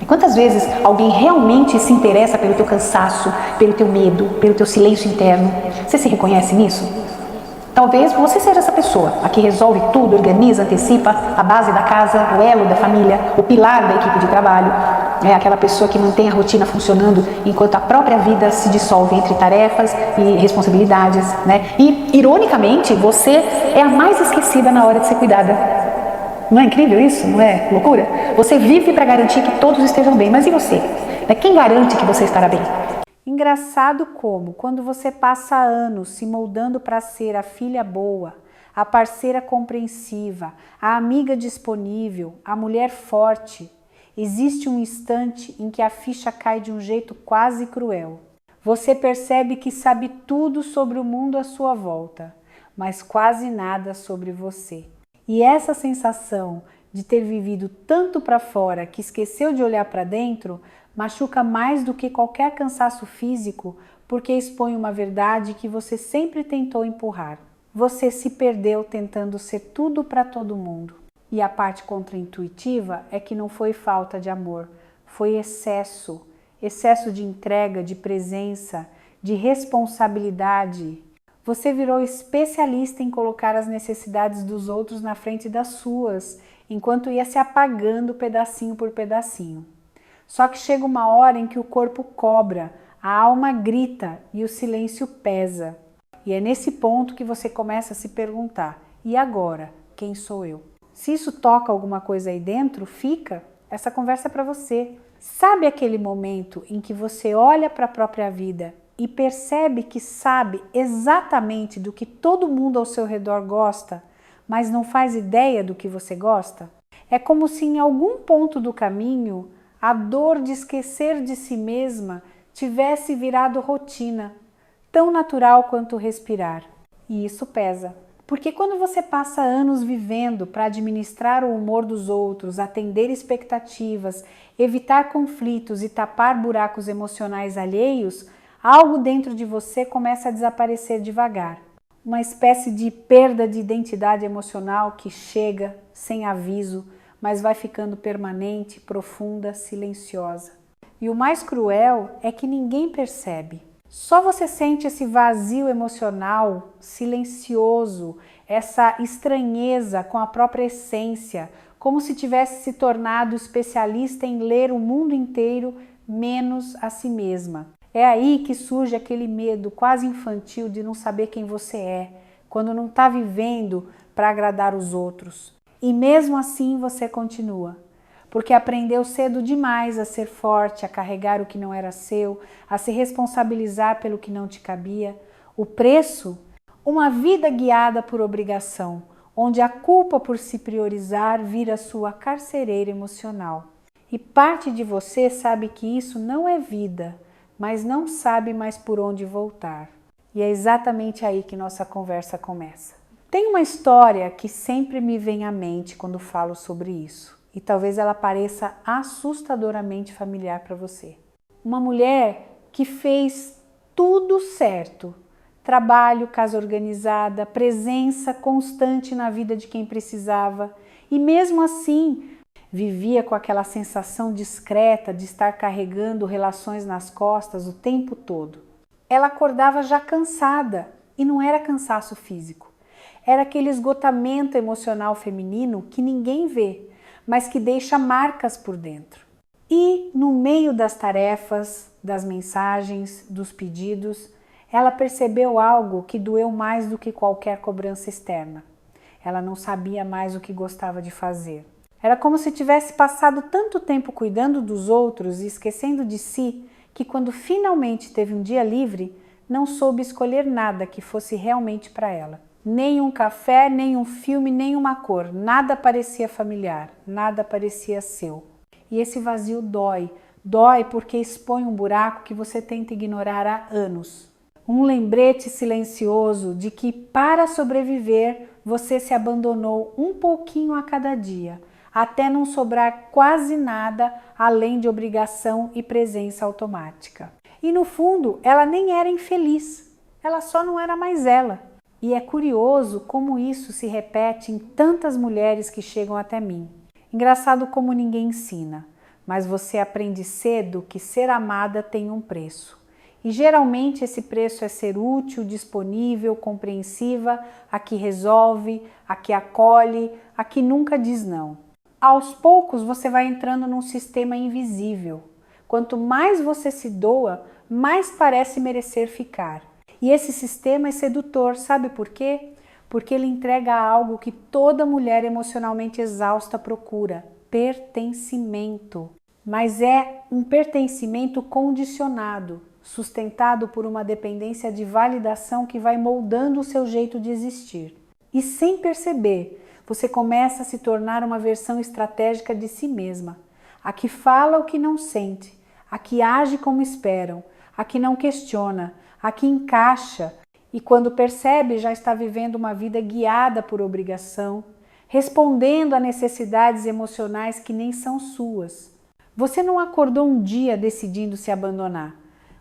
Quantas vezes alguém realmente se interessa pelo teu cansaço, pelo teu medo, pelo teu silêncio interno? Você se reconhece nisso? Talvez você seja essa pessoa, a que resolve tudo, organiza, antecipa, a base da casa, o elo da família, o pilar da equipe de trabalho. É aquela pessoa que mantém a rotina funcionando enquanto a própria vida se dissolve entre tarefas e responsabilidades, né? E, ironicamente, você é a mais esquecida na hora de ser cuidada. Não é incrível isso? Não é loucura? Você vive para garantir que todos estejam bem, mas e você? Quem garante que você estará bem? Engraçado como, quando você passa anos se moldando para ser a filha boa, a parceira compreensiva, a amiga disponível, a mulher forte, existe um instante em que a ficha cai de um jeito quase cruel. Você percebe que sabe tudo sobre o mundo à sua volta, mas quase nada sobre você. E essa sensação de ter vivido tanto para fora que esqueceu de olhar para dentro machuca mais do que qualquer cansaço físico, porque expõe uma verdade que você sempre tentou empurrar. Você se perdeu tentando ser tudo para todo mundo. E a parte contraintuitiva é que não foi falta de amor, foi excesso. Excesso de entrega, de presença, de responsabilidade. Você virou especialista em colocar as necessidades dos outros na frente das suas, enquanto ia se apagando pedacinho por pedacinho. Só que chega uma hora em que o corpo cobra, a alma grita e o silêncio pesa. E é nesse ponto que você começa a se perguntar: e agora? Quem sou eu? Se isso toca alguma coisa aí dentro, fica. Essa conversa é para você. Sabe aquele momento em que você olha para a própria vida e percebe que sabe exatamente do que todo mundo ao seu redor gosta, mas não faz ideia do que você gosta? É como se em algum ponto do caminho a dor de esquecer de si mesma tivesse virado rotina, tão natural quanto respirar. E isso pesa. Porque quando você passa anos vivendo para administrar o humor dos outros, atender expectativas, evitar conflitos e tapar buracos emocionais alheios, algo dentro de você começa a desaparecer devagar. Uma espécie de perda de identidade emocional que chega sem aviso, mas vai ficando permanente, profunda, silenciosa. E o mais cruel é que ninguém percebe. Só você sente esse vazio emocional silencioso, essa estranheza com a própria essência, como se tivesse se tornado especialista em ler o mundo inteiro, menos a si mesma. É aí que surge aquele medo quase infantil de não saber quem você é, quando não está vivendo para agradar os outros. E mesmo assim você continua, porque aprendeu cedo demais a ser forte, a carregar o que não era seu, a se responsabilizar pelo que não te cabia. O preço? Uma vida guiada por obrigação, onde a culpa por se priorizar vira sua carcereira emocional. E parte de você sabe que isso não é vida, mas não sabe mais por onde voltar. E é exatamente aí que nossa conversa começa. Tem uma história que sempre me vem à mente quando falo sobre isso, e talvez ela pareça assustadoramente familiar para você. Uma mulher que fez tudo certo: trabalho, casa organizada, presença constante na vida de quem precisava, e mesmo assim vivia com aquela sensação discreta de estar carregando relações nas costas o tempo todo. Ela acordava já cansada, e não era cansaço físico. Era aquele esgotamento emocional feminino que ninguém vê, mas que deixa marcas por dentro. E no meio das tarefas, das mensagens, dos pedidos, ela percebeu algo que doeu mais do que qualquer cobrança externa. Ela não sabia mais o que gostava de fazer. Era como se tivesse passado tanto tempo cuidando dos outros e esquecendo de si, que quando finalmente teve um dia livre, não soube escolher nada que fosse realmente para ela. Nem um café, nem um filme, nem uma cor, nada parecia familiar, nada parecia seu. E esse vazio dói, dói porque expõe um buraco que você tenta ignorar há anos. Um lembrete silencioso de que para sobreviver você se abandonou um pouquinho a cada dia, até não sobrar quase nada além de obrigação e presença automática. E no fundo ela nem era infeliz, ela só não era mais ela. E é curioso como isso se repete em tantas mulheres que chegam até mim. Engraçado como ninguém ensina. mas você aprende cedo que ser amada tem um preço. E geralmente esse preço é ser útil, disponível, compreensiva, a que resolve, a que acolhe, a que nunca diz não. Aos poucos você vai entrando num sistema invisível. Quanto mais você se doa, mais parece merecer ficar. E esse sistema é sedutor, sabe por quê? Porque ele entrega algo que toda mulher emocionalmente exausta procura: pertencimento. Mas é um pertencimento condicionado, sustentado por uma dependência de validação que vai moldando o seu jeito de existir. E sem perceber, você começa a se tornar uma versão estratégica de si mesma, a que fala o que não sente, a que age como esperam, a que não questiona, a que encaixa e quando percebe já está vivendo uma vida guiada por obrigação, respondendo a necessidades emocionais que nem são suas. Você não acordou um dia decidindo se abandonar.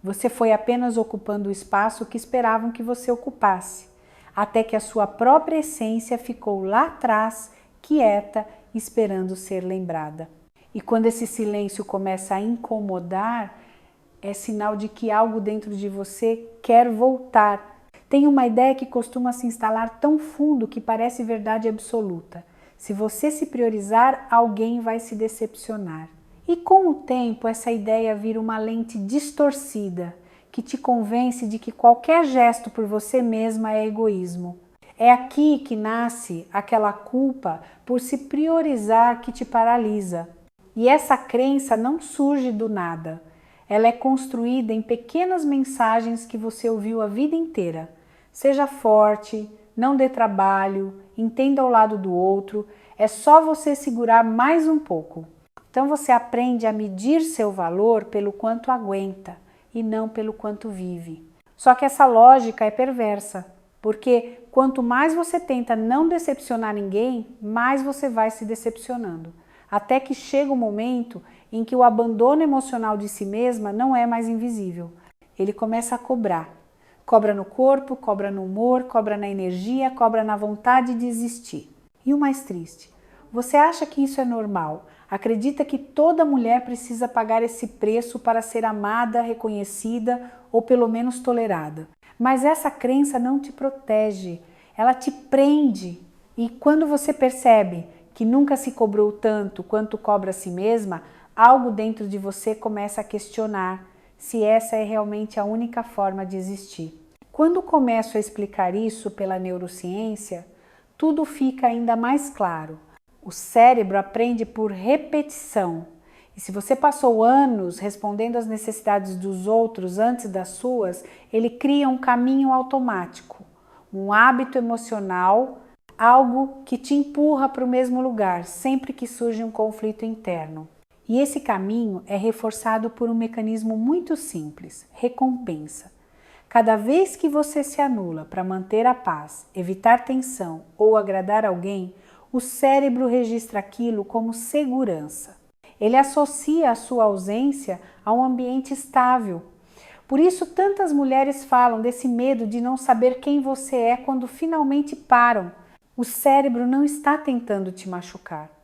Você foi apenas ocupando o espaço que esperavam que você ocupasse, até que a sua própria essência ficou lá atrás, quieta, esperando ser lembrada. E quando esse silêncio começa a incomodar, é sinal de que algo dentro de você quer voltar. Tem uma ideia que costuma se instalar tão fundo que parece verdade absoluta. Se você se priorizar, alguém vai se decepcionar. E com o tempo, essa ideia vira uma lente distorcida, que te convence de que qualquer gesto por você mesma é egoísmo. É aqui que nasce aquela culpa por se priorizar que te paralisa. E essa crença não surge do nada. Ela é construída em pequenas mensagens que você ouviu a vida inteira. Seja forte, não dê trabalho, entenda o lado do outro, é só você segurar mais um pouco. Então você aprende a medir seu valor pelo quanto aguenta e não pelo quanto vive. Só que essa lógica é perversa, porque quanto mais você tenta não decepcionar ninguém, mais você vai se decepcionando. Até que chega um momento em que o abandono emocional de si mesma não é mais invisível. Ele começa a cobrar. Cobra no corpo, cobra no humor, cobra na energia, cobra na vontade de existir. E o mais triste, você acha que isso é normal? Acredita que toda mulher precisa pagar esse preço para ser amada, reconhecida ou pelo menos tolerada. Mas essa crença não te protege, ela te prende. E quando você percebe que nunca se cobrou tanto quanto cobra a si mesma, algo dentro de você começa a questionar se essa é realmente a única forma de existir. Quando começo a explicar isso pela neurociência, tudo fica ainda mais claro. O cérebro aprende por repetição. E se você passou anos respondendo às necessidades dos outros antes das suas, ele cria um caminho automático, um hábito emocional, algo que te empurra para o mesmo lugar sempre que surge um conflito interno. E esse caminho é reforçado por um mecanismo muito simples: recompensa. Cada vez que você se anula para manter a paz, evitar tensão ou agradar alguém, o cérebro registra aquilo como segurança. Ele associa a sua ausência a um ambiente estável. Por isso, tantas mulheres falam desse medo de não saber quem você é quando finalmente param. O cérebro não está tentando te machucar.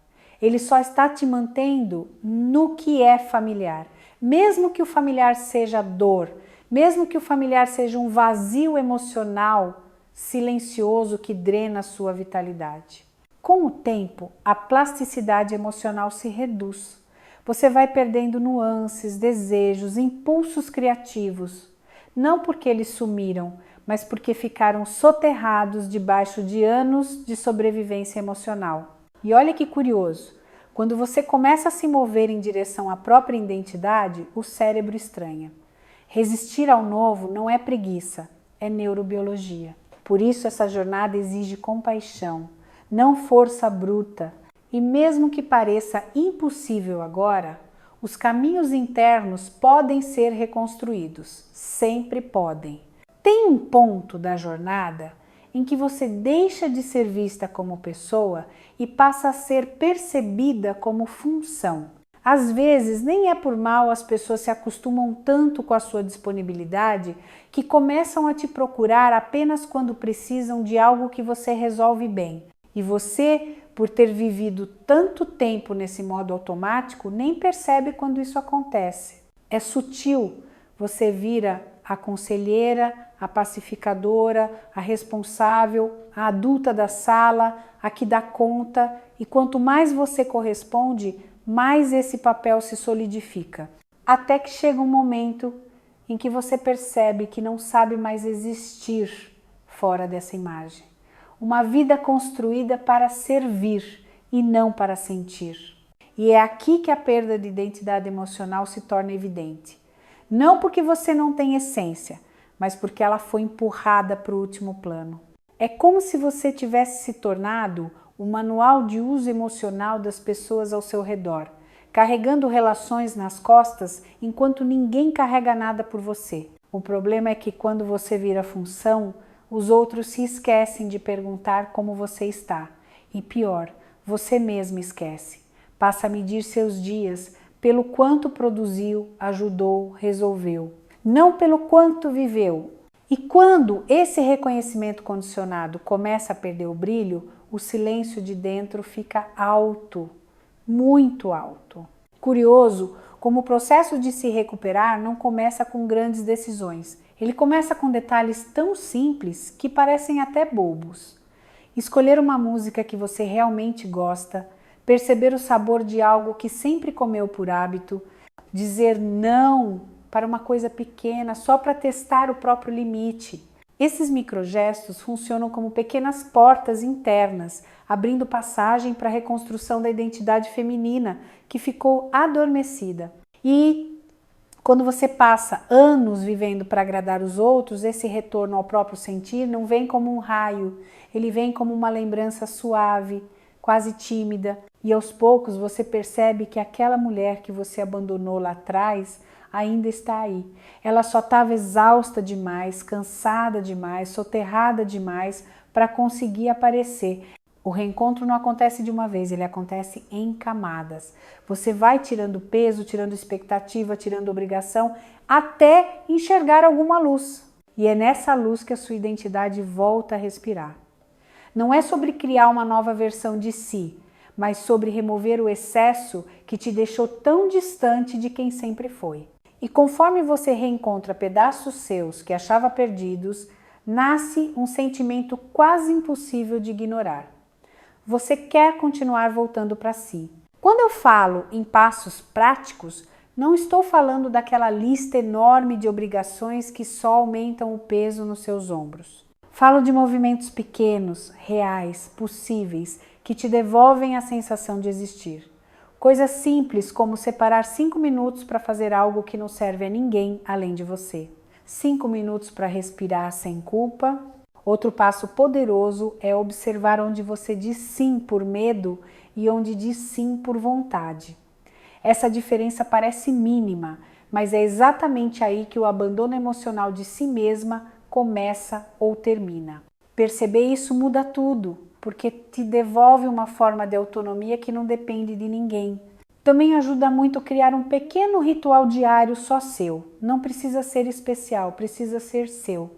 Ele só está te mantendo no que é familiar. Mesmo que o familiar seja dor, mesmo que o familiar seja um vazio emocional silencioso que drena a sua vitalidade. Com o tempo, a plasticidade emocional se reduz. Você vai perdendo nuances, desejos, impulsos criativos. Não porque eles sumiram, mas porque ficaram soterrados debaixo de anos de sobrevivência emocional. E olha que curioso, quando você começa a se mover em direção à própria identidade, o cérebro estranha. Resistir ao novo não é preguiça, é neurobiologia. Por isso essa jornada exige compaixão, não força bruta. E mesmo que pareça impossível agora, os caminhos internos podem ser reconstruídos, sempre podem. Tem um ponto da jornada em que você deixa de ser vista como pessoa e passa a ser percebida como função. Às vezes, nem é por mal, as pessoas se acostumam tanto com a sua disponibilidade que começam a te procurar apenas quando precisam de algo que você resolve bem. E você, por ter vivido tanto tempo nesse modo automático, nem percebe quando isso acontece. É sutil, você vira a conselheira, a pacificadora, a responsável, a adulta da sala, a que dá conta, e quanto mais você corresponde, mais esse papel se solidifica. Até que chega um momento em que você percebe que não sabe mais existir fora dessa imagem. Uma vida construída para servir e não para sentir. E é aqui que a perda de identidade emocional se torna evidente. Não porque você não tem essência, mas porque ela foi empurrada para o último plano. É como se você tivesse se tornado o manual de uso emocional das pessoas ao seu redor, carregando relações nas costas enquanto ninguém carrega nada por você. O problema é que quando você vira função, os outros se esquecem de perguntar como você está. E pior, você mesmo esquece. Passa a medir seus dias pelo quanto produziu, ajudou, resolveu. Não pelo quanto viveu. E quando esse reconhecimento condicionado começa a perder o brilho, o silêncio de dentro fica alto, muito alto. Curioso como o processo de se recuperar não começa com grandes decisões. Ele começa com detalhes tão simples que parecem até bobos. Escolher uma música que você realmente gosta, perceber o sabor de algo que sempre comeu por hábito, dizer não para uma coisa pequena só para testar o próprio limite. Esses microgestos funcionam como pequenas portas internas, abrindo passagem para a reconstrução da identidade feminina que ficou adormecida. E quando você passa anos vivendo para agradar os outros, esse retorno ao próprio sentir não vem como um raio, ele vem como uma lembrança suave, quase tímida, e aos poucos você percebe que aquela mulher que você abandonou lá atrás ainda está aí. Ela só estava exausta demais, cansada demais, soterrada demais para conseguir aparecer. O reencontro não acontece de uma vez, ele acontece em camadas. Você vai tirando peso, tirando expectativa, tirando obrigação, até enxergar alguma luz. E é nessa luz que a sua identidade volta a respirar. Não é sobre criar uma nova versão de si, mas sobre remover o excesso que te deixou tão distante de quem sempre foi. E conforme você reencontra pedaços seus que achava perdidos, nasce um sentimento quase impossível de ignorar. Você quer continuar voltando para si. Quando eu falo em passos práticos, não estou falando daquela lista enorme de obrigações que só aumentam o peso nos seus ombros. Falo de movimentos pequenos, reais, possíveis, que te devolvem a sensação de existir. Coisas simples como separar 5 minutos para fazer algo que não serve a ninguém além de você. 5 minutos para respirar sem culpa. Outro passo poderoso é observar onde você diz sim por medo e onde diz sim por vontade. Essa diferença parece mínima, mas é exatamente aí que o abandono emocional de si mesma começa ou termina. Perceber isso muda tudo, porque te devolve uma forma de autonomia que não depende de ninguém. Também ajuda muito criar um pequeno ritual diário só seu. Não precisa ser especial, precisa ser seu.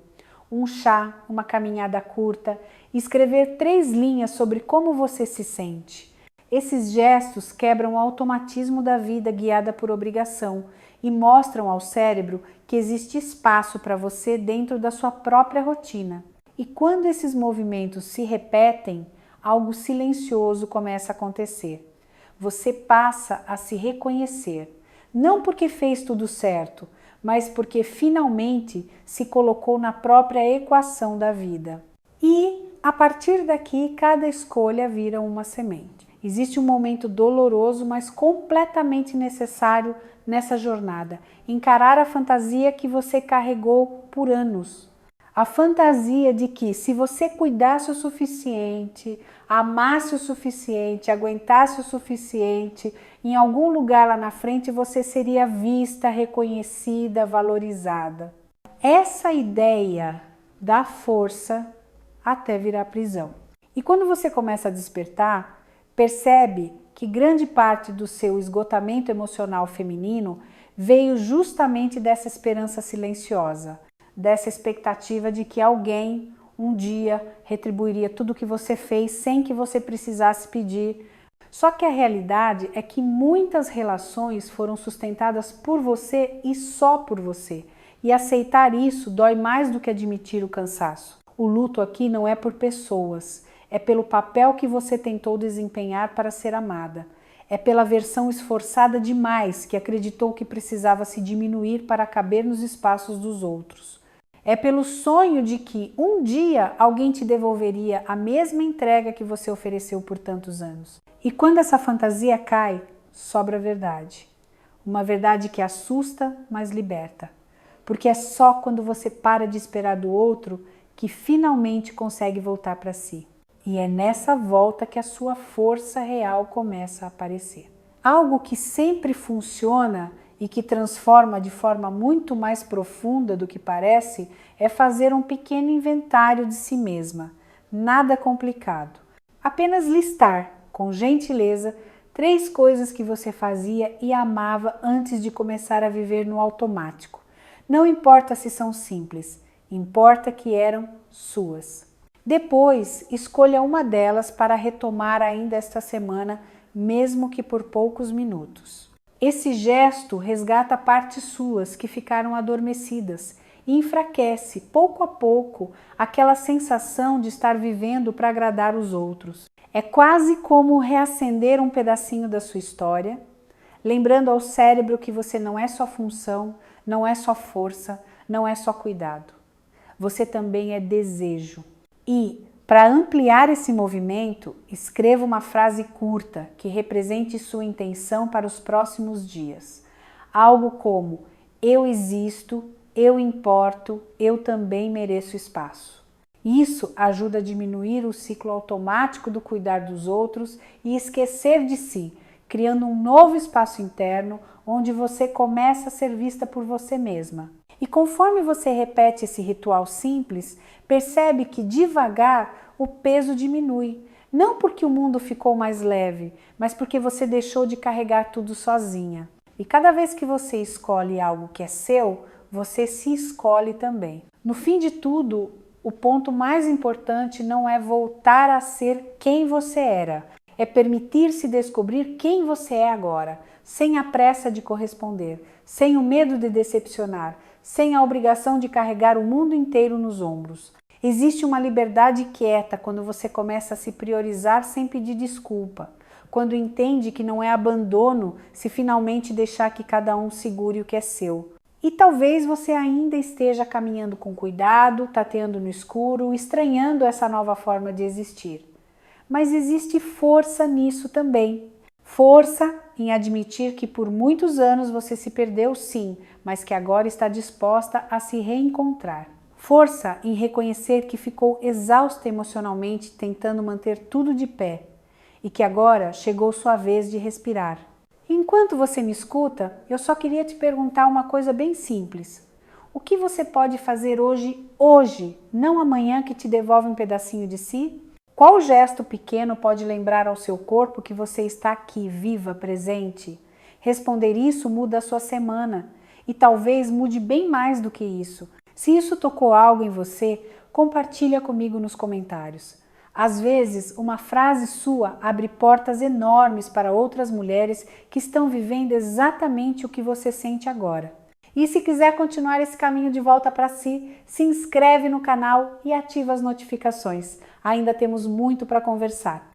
Um chá, uma caminhada curta, escrever 3 linhas sobre como você se sente. Esses gestos quebram o automatismo da vida guiada por obrigação e mostram ao cérebro que existe espaço para você dentro da sua própria rotina. E quando esses movimentos se repetem, algo silencioso começa a acontecer. Você passa a se reconhecer, não porque fez tudo certo, mas porque finalmente se colocou na própria equação da vida. E, a partir daqui, cada escolha vira uma semente. Existe um momento doloroso, mas completamente necessário nessa jornada. Encarar a fantasia que você carregou por anos. A fantasia de que se você cuidasse o suficiente, amasse o suficiente, aguentasse o suficiente, em algum lugar lá na frente você seria vista, reconhecida, valorizada. Essa ideia dá força até virar prisão. E quando você começa a despertar, percebe que grande parte do seu esgotamento emocional feminino veio justamente dessa esperança silenciosa, dessa expectativa de que alguém um dia retribuiria tudo o que você fez sem que você precisasse pedir. Só que a realidade é que muitas relações foram sustentadas por você e só por você. E aceitar isso dói mais do que admitir o cansaço. O luto aqui não é por pessoas, é pelo papel que você tentou desempenhar para ser amada. É pela versão esforçada demais que acreditou que precisava se diminuir para caber nos espaços dos outros. É pelo sonho de que um dia alguém te devolveria a mesma entrega que você ofereceu por tantos anos. E quando essa fantasia cai, sobra a verdade. Uma verdade que assusta, mas liberta. Porque é só quando você para de esperar do outro que finalmente consegue voltar para si. E é nessa volta que a sua força real começa a aparecer. Algo que sempre funciona e que transforma de forma muito mais profunda do que parece é fazer um pequeno inventário de si mesma. Nada complicado. Apenas listar, com gentileza, 3 coisas que você fazia e amava antes de começar a viver no automático. Não importa se são simples, importa que eram suas. Depois, escolha uma delas para retomar ainda esta semana, mesmo que por poucos minutos. Esse gesto resgata partes suas que ficaram adormecidas e enfraquece, pouco a pouco, aquela sensação de estar vivendo para agradar os outros. É quase como reacender um pedacinho da sua história, lembrando ao cérebro que você não é só função, não é só força, não é só cuidado. Você também é desejo. E, para ampliar esse movimento, escreva uma frase curta que represente sua intenção para os próximos dias. Algo como: eu existo, eu importo, eu também mereço espaço. Isso ajuda a diminuir o ciclo automático do cuidar dos outros e esquecer de si, criando um novo espaço interno onde você começa a ser vista por você mesma. E conforme você repete esse ritual simples, percebe que devagar o peso diminui. Não porque o mundo ficou mais leve, mas porque você deixou de carregar tudo sozinha. E cada vez que você escolhe algo que é seu, você se escolhe também. No fim de tudo, o ponto mais importante não é voltar a ser quem você era, é permitir-se descobrir quem você é agora, sem a pressa de corresponder, sem o medo de decepcionar, sem a obrigação de carregar o mundo inteiro nos ombros. Existe uma liberdade quieta quando você começa a se priorizar sem pedir desculpa, quando entende que não é abandono se finalmente deixar que cada um segure o que é seu. E talvez você ainda esteja caminhando com cuidado, tateando no escuro, estranhando essa nova forma de existir. Mas existe força nisso também. Força em admitir que por muitos anos você se perdeu sim, mas que agora está disposta a se reencontrar. Força em reconhecer que ficou exausta emocionalmente tentando manter tudo de pé e que agora chegou sua vez de respirar. Enquanto você me escuta, eu só queria te perguntar uma coisa bem simples. O que você pode fazer hoje, não amanhã que te devolve um pedacinho de si? Qual gesto pequeno pode lembrar ao seu corpo que você está aqui, viva, presente? Responder isso muda a sua semana e talvez mude bem mais do que isso. Se isso tocou algo em você, compartilha comigo nos comentários. Às vezes, uma frase sua abre portas enormes para outras mulheres que estão vivendo exatamente o que você sente agora. E se quiser continuar esse caminho de volta para si, se inscreve no canal e ativa as notificações. Ainda temos muito para conversar.